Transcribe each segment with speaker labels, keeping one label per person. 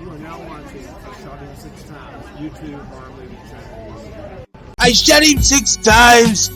Speaker 1: You are now watching I Shot Him 6 Times YouTube horror movie channel.
Speaker 2: I shot him 6 times!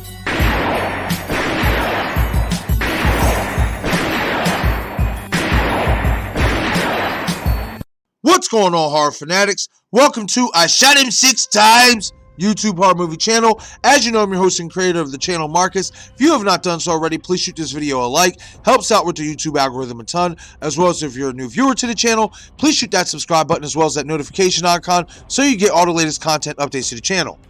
Speaker 2: What's going on, horror fanatics? Welcome to I Shot Him 6 Times YouTube horror movie channel. As you know, I'm your host and creator of the channel, Marcus. If you have not done so already, please shoot this video a like. Helps out with the YouTube algorithm a ton. As well as if you're a new viewer to the channel, please shoot that subscribe button as well as that notification icon so you get all the latest content updates to the channel.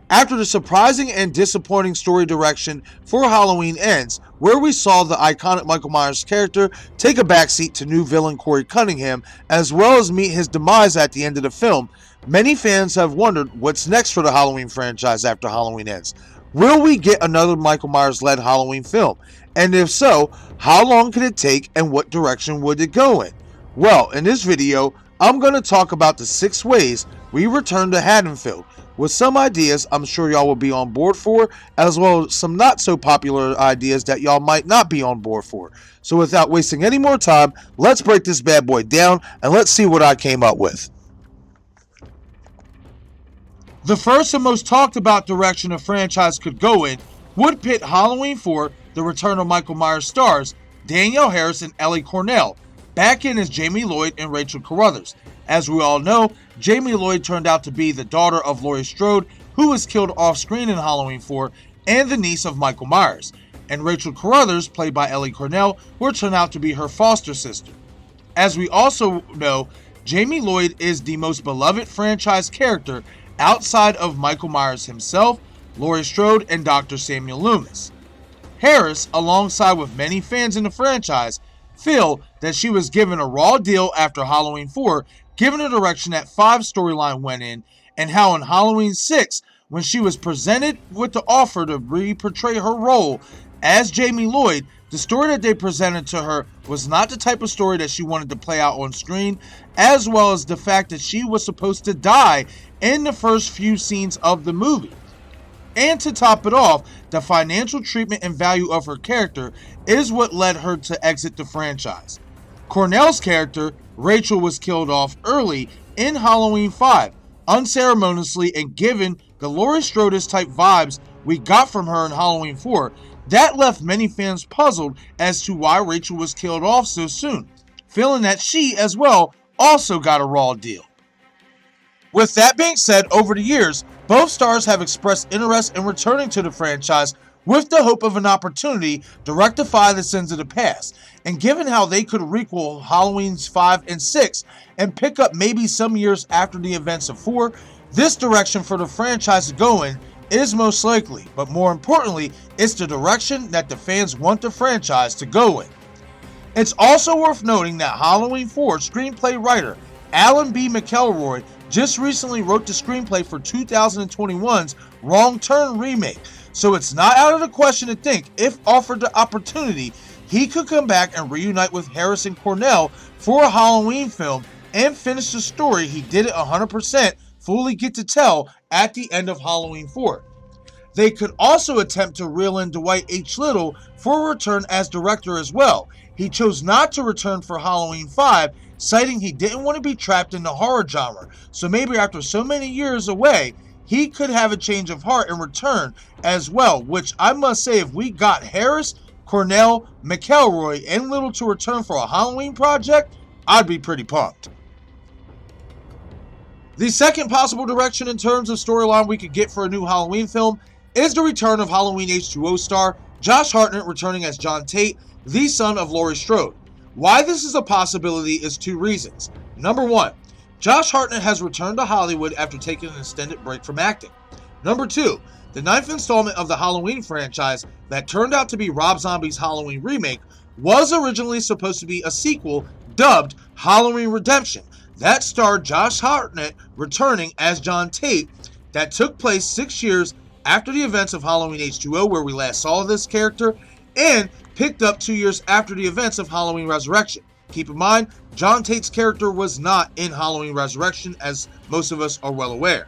Speaker 2: After the surprising and disappointing story direction for Halloween Ends, where we saw the iconic Michael Myers character take a backseat to new villain Corey Cunningham, as well as meet his demise at the end of the film, many fans have wondered what's next for the Halloween franchise after Halloween Ends. Will we get another Michael Myers-led Halloween film? And if so, how long could it take and what direction would it go in? Well, in this video, I'm going to talk about the 6 ways we return to Haddonfield, with some ideas I'm sure y'all will be on board for, as well as some not so popular ideas that y'all might not be on board for. So without wasting any more time, let's break this bad boy down and let's see what I came up with. The first and most talked about direction a franchise could go in would pit Halloween 4, the return of Michael Myers stars, Danielle Harris and Ellie Cornell, back in as Jamie Lloyd and Rachel Carruthers. As we all know, Jamie Lloyd turned out to be the daughter of Laurie Strode, who was killed off-screen in Halloween 4, and the niece of Michael Myers. And Rachel Carruthers, played by Ellie Cornell, would turn out to be her foster sister. As we also know, Jamie Lloyd is the most beloved franchise character outside of Michael Myers himself, Laurie Strode, and Dr. Samuel Loomis. Harris, alongside with many fans in the franchise, feel that she was given a raw deal after Halloween 4, given the direction that 5 storyline went in, and how in Halloween 6, when she was presented with the offer to re-portray her role as Jamie Lloyd, the story that they presented to her was not the type of story that she wanted to play out on screen, as well as the fact that she was supposed to die in the first few scenes of the movie. And to top it off, the financial treatment and value of her character is what led her to exit the franchise. Cornell's character, Rachel, was killed off early in Halloween 5, unceremoniously, and given the Laurie Strode type vibes we got from her in Halloween 4, that left many fans puzzled as to why Rachel was killed off so soon, feeling that she, as well, also got a raw deal. With that being said, over the years, both stars have expressed interest in returning to the franchise with the hope of an opportunity to rectify the sins of the past. And given how they could requel Halloween's 5 and 6 and pick up maybe some years after the events of 4, this direction for the franchise to go in is most likely. But more importantly, it's the direction that the fans want the franchise to go in. It's also worth noting that Halloween 4 screenplay writer Alan B. McElroy just recently wrote the screenplay for 2021's Wrong Turn remake, so it's not out of the question to think, if offered the opportunity, he could come back and reunite with Harris and Cornell for a Halloween film and finish the story he didn't 100% fully get to tell at the end of Halloween 4. They could also attempt to reel in Dwight H. Little for a return as director as well. He chose not to return for Halloween 5, citing he didn't want to be trapped in the horror genre, so maybe after so many years away, he could have a change of heart and return as well, which I must say, if we got Harris, Cornell, McElroy, and Little to return for a Halloween project, I'd be pretty pumped. The second possible direction in terms of storyline we could get for a new Halloween film is the return of Halloween H2O star Josh Hartnett returning as John Tate, the son of Laurie Strode. Why this is a possibility is 2 reasons. Number 1, Josh Hartnett has returned to Hollywood after taking an extended break from acting. Number 2, the 9th installment of the Halloween franchise that turned out to be Rob Zombie's Halloween remake was originally supposed to be a sequel dubbed Halloween Redemption that starred Josh Hartnett returning as John Tate, that took place 6 years after the events of Halloween H2O, where we last saw this character, and picked up 2 years after the events of Halloween Resurrection. Keep in mind, John Tate's character was not in Halloween Resurrection, as most of us are well aware.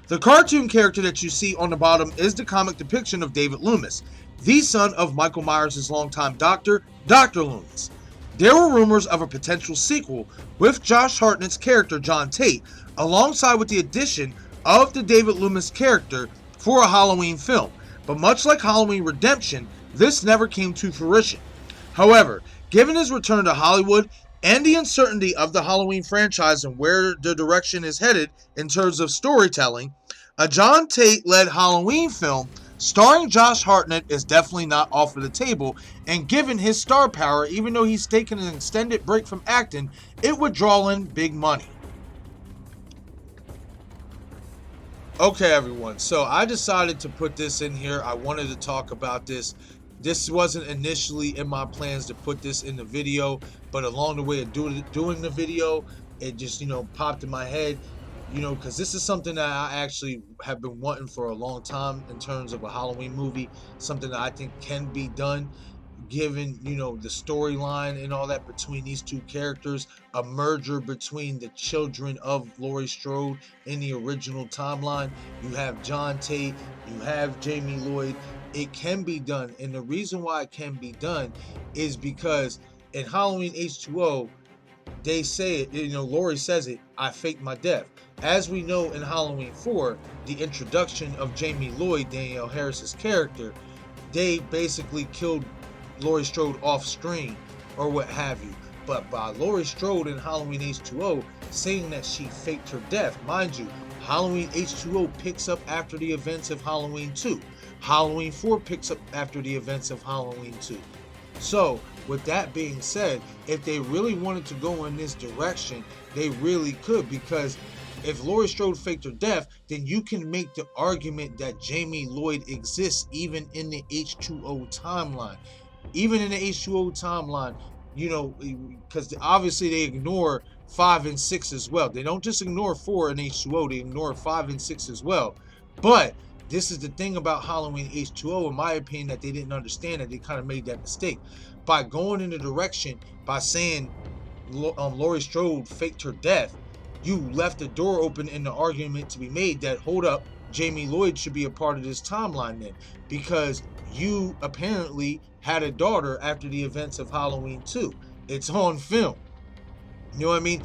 Speaker 2: The cartoon character that you see on the bottom is the comic depiction of David Loomis, the son of Michael Myers' longtime doctor, Dr. Loomis. There were rumors of a potential sequel with Josh Hartnett's character John Tate, alongside with the addition of the David Loomis character for a Halloween film, but much like Halloween Redemption, this never came to fruition. However, given his return to Hollywood and the uncertainty of the Halloween franchise and where the direction is headed in terms of storytelling, a John Tate-led Halloween film starring Josh Hartnett is definitely not off of the table, and given his star power, even though he's taken an extended break from acting, it would draw in big money. Okay, everyone, so I decided to put this in here. I wanted to talk about this. This wasn't initially in my plans to put this in the video, but along the way of doing the video, it just, popped in my head, because this is something that I actually have been wanting for a long time in terms of a Halloween movie, something that I think can be done, given, the storyline and all that between these two characters, a merger between the children of Laurie Strode in the original timeline. You have John Tate, you have Jamie Lloyd. It can be done, and the reason why it can be done is because in Halloween H2O, they say it, Laurie says it, I faked my death. As we know in Halloween 4, the introduction of Jamie Lloyd, Danielle Harris's character, they basically killed Laurie Strode off screen or what have you. But by Laurie Strode in Halloween H2O saying that she faked her death, mind you, Halloween H2O picks up after the events of Halloween 2. Halloween 4 picks up after the events of Halloween 2. So, with that being said, if they really wanted to go in this direction, they really could, because if Laurie Strode faked her death, then you can make the argument that Jamie Lloyd exists even in the H2O timeline. Even in the H2O timeline, because obviously they ignore 5 and 6 as well. They don't just ignore 4 and H2O, they ignore 5 and 6 as well. But this is the thing about Halloween H2O, in my opinion, that they didn't understand, that they kind of made that mistake. By going in the direction, by saying Laurie Strode faked her death, you left the door open in the argument to be made that, hold up, Jamie Lloyd should be a part of this timeline then, because you apparently had a daughter after the events of Halloween 2. It's on film. You know what I mean?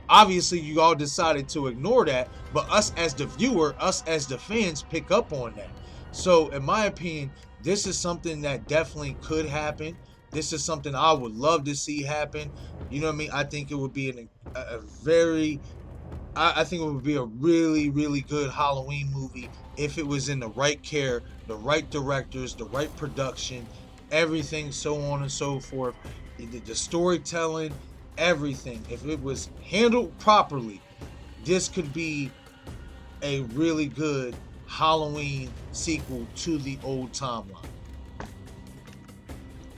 Speaker 2: Obviously, you all decided to ignore that, but us as the viewer, us as the fans, pick up on that. So, in my opinion, this is something that definitely could happen. This is something I would love to see happen. You know what I mean? I think it would be I think it would be a really, really good Halloween movie if it was in the right care, the right directors, the right production, everything, so on and so forth. The storytelling, everything. If it was handled properly, this could be a really good Halloween sequel to the old timeline.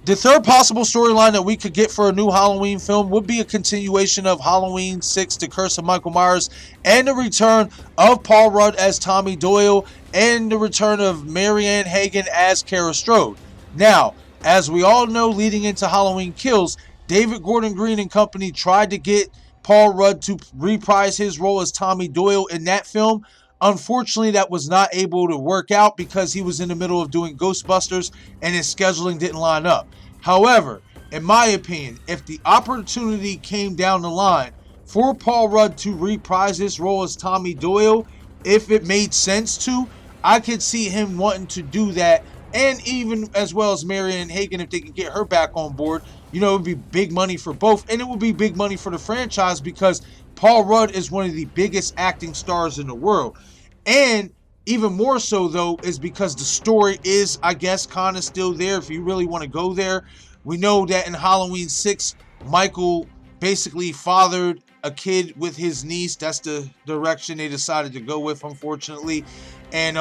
Speaker 2: The third possible storyline that we could get for a new Halloween film would be a continuation of Halloween 6, The Curse of Michael Myers, and the return of Paul Rudd as Tommy Doyle, and the return of Marianne Hagan as Kara Strode. Now, as we all know, leading into Halloween Kills, David Gordon Green and company tried to get Paul Rudd to reprise his role as Tommy Doyle in that film. Unfortunately, that was not able to work out because he was in the middle of doing Ghostbusters and his scheduling didn't line up. However, in my opinion, if the opportunity came down the line for Paul Rudd to reprise his role as Tommy Doyle, if it made sense to, I could see him wanting to do that, and even as well as Marianne Hagan, if they can get her back on board. It would be big money for both, and it would be big money for the franchise because Paul Rudd is one of the biggest acting stars in the world. And even more so, though, is because the story is, I guess, kind of still there if you really want to go there. We know that in Halloween 6, Michael basically fathered a kid with his niece. That's the direction they decided to go with, unfortunately. And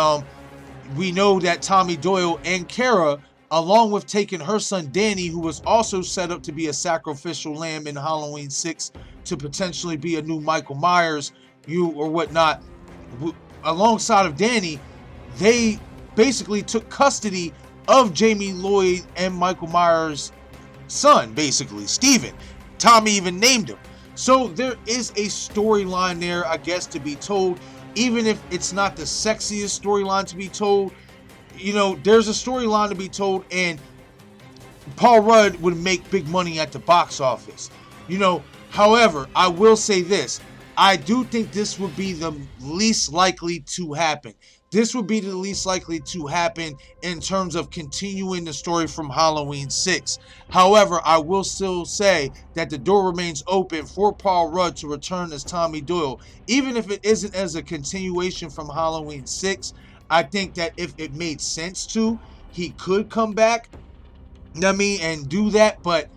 Speaker 2: we know that Tommy Doyle and Kara, along with taking her son Danny, who was also set up to be a sacrificial lamb in Halloween 6 to potentially be a new Michael Myers, or whatnot, alongside of Danny, they basically took custody of Jamie Lloyd and Michael Myers' son, basically, Steven. Tommy even named him. So there is a storyline there, I guess, to be told. Even if it's not the sexiest storyline to be told, there's a storyline to be told, and Paul Rudd would make big money at the box office. However, I will say this. I do think this would be the least likely to happen. This would be the least likely to happen in terms of continuing the story from Halloween 6. However, I will still say that the door remains open for Paul Rudd to return as Tommy Doyle. Even if it isn't as a continuation from Halloween 6, I think that if it made sense to, he could come back, and do that. But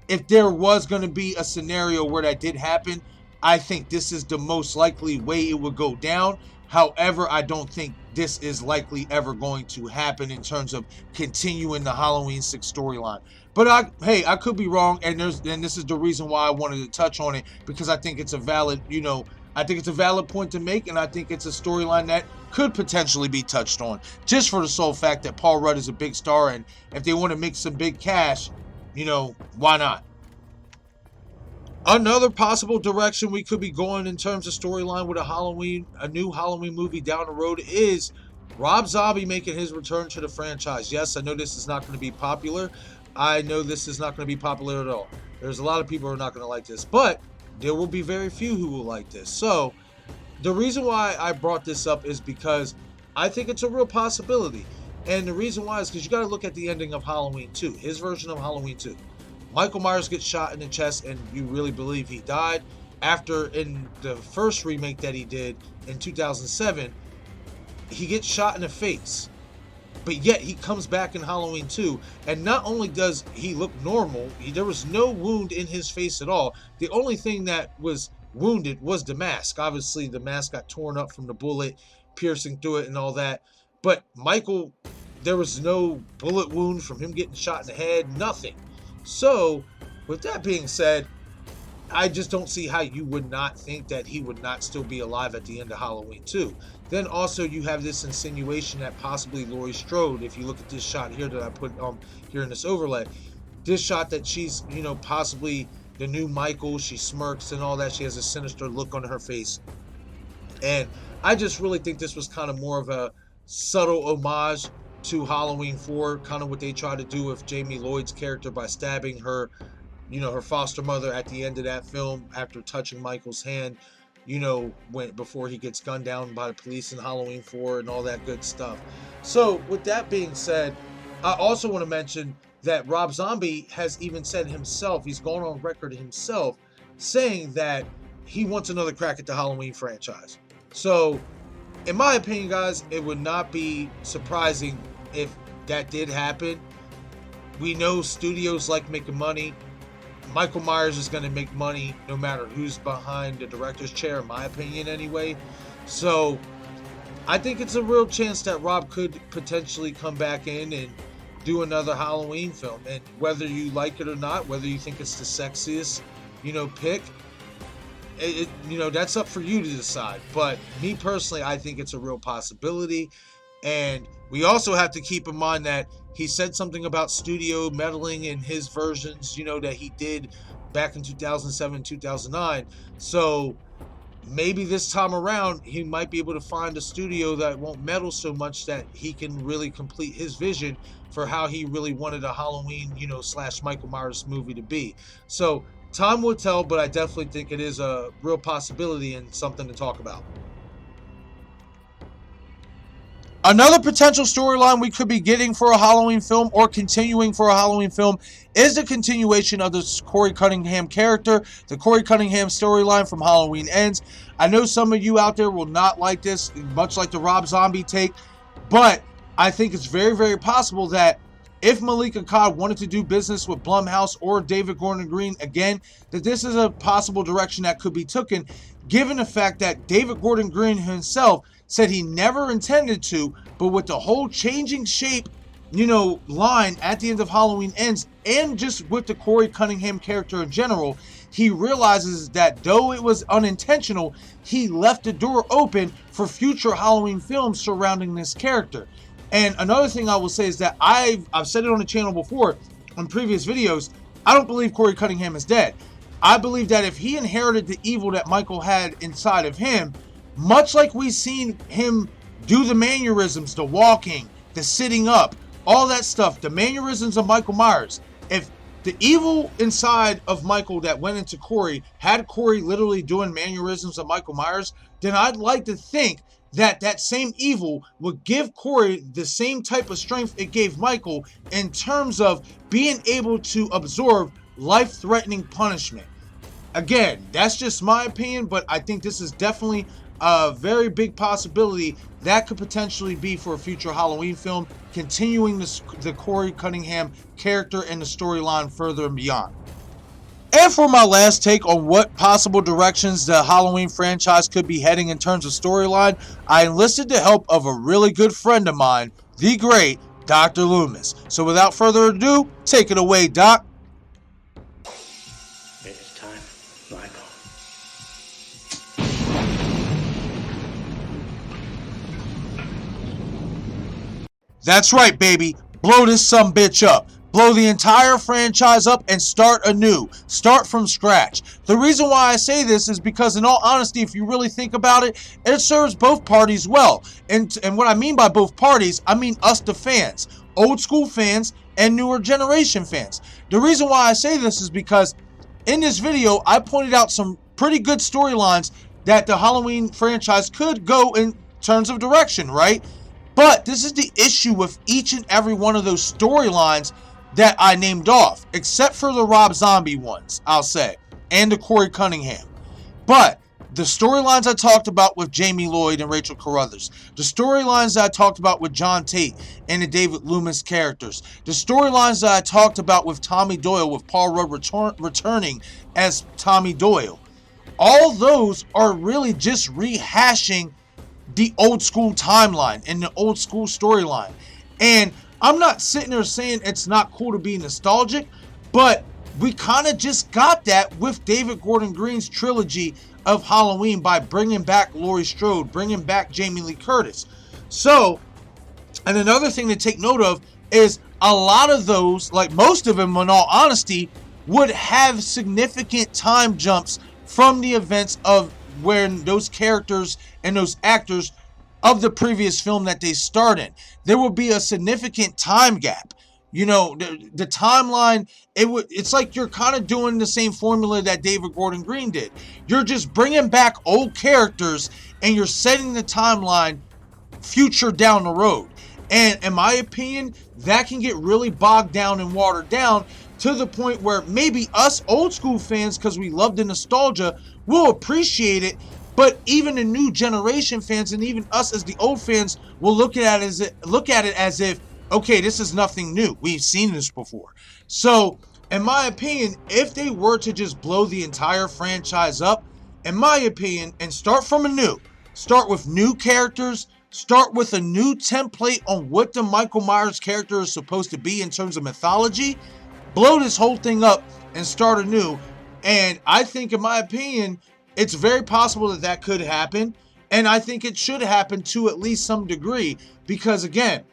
Speaker 2: if there was going to be a scenario where that did happen, I think this is the most likely way it would go down. However, I don't think this is likely ever going to happen in terms of continuing the Halloween 6 storyline. But I could be wrong, and this is the reason why I wanted to touch on it, because I think it's a valid, point to make, and I think it's a storyline that could potentially be touched on, just for the sole fact that Paul Rudd is a big star, and if they want to make some big cash, why not? Another possible direction we could be going in terms of storyline with a new Halloween movie down the road is Rob Zombie making his return to the franchise. Yes, I know this is not going to be popular. I know this is not going to be popular at all. There's a lot of people who are not going to like this, but there will be very few who will like this. So the reason why I brought this up is because I think it's a real possibility. And the reason why is because you got to look at the ending of Halloween 2, his version of Halloween 2. Michael Myers gets shot in the chest, and you really believe he died. After, in the first remake that he did in 2007, he gets shot in the face. But yet, he comes back in Halloween 2, and not only does he look normal, there was no wound in his face at all. The only thing that was wounded was the mask. Obviously, the mask got torn up from the bullet, piercing through it and all that. But Michael, there was no bullet wound from him getting shot in the head, nothing. So, with that being said, I just don't see how you would not think that he would not still be alive at the end of Halloween 2. Then also you have this insinuation that possibly Laurie Strode, if you look at this shot here that I put here in this overlay, this shot that she's, possibly the new Michael, she smirks and all that, she has a sinister look on her face. And I just really think this was kind of more of a subtle homage to Halloween 4, kind of what they tried to do with Jamie Lloyd's character by stabbing her, her foster mother at the end of that film after touching Michael's hand, before he gets gunned down by the police in Halloween 4 and all that good stuff. So with that being said, I also want to mention that Rob Zombie has even said himself, he's gone on record himself, saying that he wants another crack at the Halloween franchise. So in my opinion, guys, it would not be surprising if that did happen. We know studios like making money. Michael Myers is going to make money no matter who's behind the director's chair, in my opinion anyway. So I think it's a real chance that Rob could potentially come back in and do another Halloween film. And whether you like it or not, whether you think it's the sexiest, pick, that's up for you to decide. But me personally, I think it's a real possibility. And we also have to keep in mind that he said something about studio meddling in his versions, that he did back in 2007, 2009. So maybe this time around, he might be able to find a studio that won't meddle so much that he can really complete his vision for how he really wanted a Halloween, / Michael Myers movie to be. So time will tell, but I definitely think it is a real possibility and something to talk about. Another potential storyline we could be getting for a Halloween film or continuing for a Halloween film is the continuation of the Corey Cunningham character, the Corey Cunningham storyline from Halloween Ends. I know some of you out there will not like this, much like the Rob Zombie take, but I think it's very, very possible that if Malika Akkad wanted to do business with Blumhouse or David Gordon Green again, that this is a possible direction that could be taken, given the fact that David Gordon Green himself said he never intended to, but with the whole changing shape, line at the end of Halloween Ends, and just with the Corey Cunningham character in general, he realizes that though it was unintentional, he left the door open for future Halloween films surrounding this character. And another thing I will say is that I've said it on the channel before, on previous videos, I don't believe Corey Cunningham is dead. I believe that if he inherited the evil that Michael had inside of him, much like we've seen him do the mannerisms, the walking, the sitting up, all that stuff, the mannerisms of Michael Myers, the evil inside of Michael that went into Corey had Corey literally doing mannerisms of Michael Myers, then I'd like to think that that same evil would give Corey the same type of strength it gave Michael in terms of being able to absorb life-threatening punishment. Again, that's just my opinion, but I think this is definitely a very big possibility that could potentially be for a future Halloween film, continuing the Corey Cunningham character and the storyline further and beyond. And for my last take on what possible directions the Halloween franchise could be heading in terms of storyline, I enlisted the help of a really good friend of mine, the great Dr. Loomis. So without further ado, take it away, Doc.
Speaker 3: It's time, Michael.
Speaker 2: That's right, baby. Blow this sumbitch up. Blow the entire franchise up and start anew. Start from scratch. The reason why I say this is because, in all honesty, if you really think about it, it serves both parties well. And what I mean by both parties, I mean us, the fans. Old school fans and newer generation fans. The reason why I say this is because in this video, I pointed out some pretty good storylines that the Halloween franchise could go in terms of direction, right? But this is the issue with each and every one of those storylines that I named off, except for the Rob Zombie ones, I'll say, and the Corey Cunningham. But the storylines I talked about with Jamie Lloyd and Rachel Carruthers, the storylines that I talked about with John Tate and the David Loomis characters, the storylines that I talked about with Tommy Doyle, with Paul Rudd returning as Tommy Doyle, all those are really just rehashing the old school timeline and the old school storyline. And I'm not sitting there saying it's not cool to be nostalgic, but we kind of just got that with David Gordon Green's trilogy of Halloween by bringing back Laurie Strode, bringing back Jamie Lee Curtis. So, and another thing to take note of is a lot of those, like most of them in all honesty, would have significant time jumps from the events of when those characters and those actors of the previous film that they starred in. There will be a significant time gap. You know, the timeline, it's like you're kind of doing the same formula that David Gordon Green did. You're just bringing back old characters and you're setting the timeline future down the road. And in my opinion, that can get really bogged down and watered down to the point where maybe us old school fans, because we love the nostalgia, will appreciate it. But even the new generation fans and even us as the old fans will look at it as if, okay, this is nothing new. We've seen this before. So, in my opinion, if they were to just blow the entire franchise up, in my opinion, and start from anew, start with new characters, start with a new template on what the Michael Myers character is supposed to be in terms of mythology, blow this whole thing up and start anew. And I think, in my opinion, it's very possible that that could happen. And I think it should happen to at least some degree. Because, again,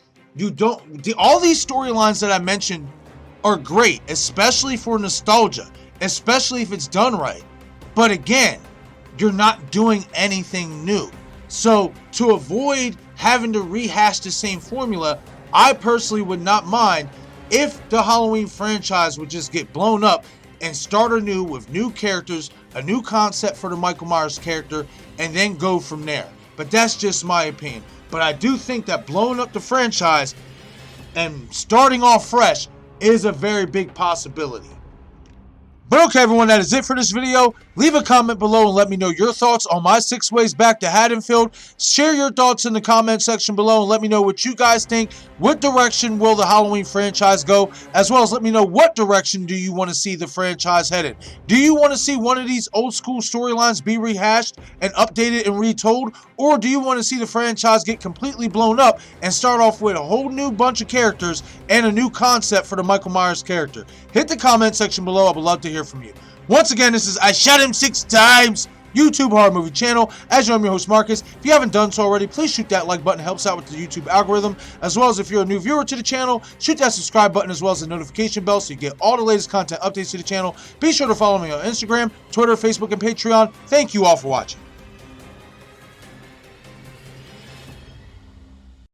Speaker 2: all these storylines that I mentioned are great, especially for nostalgia, especially if it's done right. But again, you're not doing anything new. So to avoid having to rehash the same formula, I personally would not mind if the Halloween franchise would just get blown up and start anew with new characters, a new concept for the Michael Myers character, and then go from there. But that's just my opinion. But I do think that blowing up the franchise and starting off fresh is a very big possibility. But okay, everyone, that is it for this video. Leave a comment below and let me know your thoughts on my 6 ways back to Haddonfield. Share your thoughts in the comment section below and let me know what you guys think. What direction will the Halloween franchise go? As well as let me know what direction do you want to see the franchise headed. Do you want to see one of these old school storylines be rehashed and updated and retold? Or do you want to see the franchise get completely blown up and start off with a whole new bunch of characters and a new concept for the Michael Myers character? Hit the comment section below. I would love to hear from you. Once again, this is I Shot Him 6 Times YouTube horror movie channel. As you know, I'm your host Marcus. If you haven't done so already, please shoot that like button. It helps out with the YouTube algorithm. As well as if you're a new viewer to the channel, shoot that subscribe button as well as the notification bell so you get all the latest content updates to the channel. Be sure to follow me on Instagram, Twitter, Facebook, and Patreon. Thank you all for watching.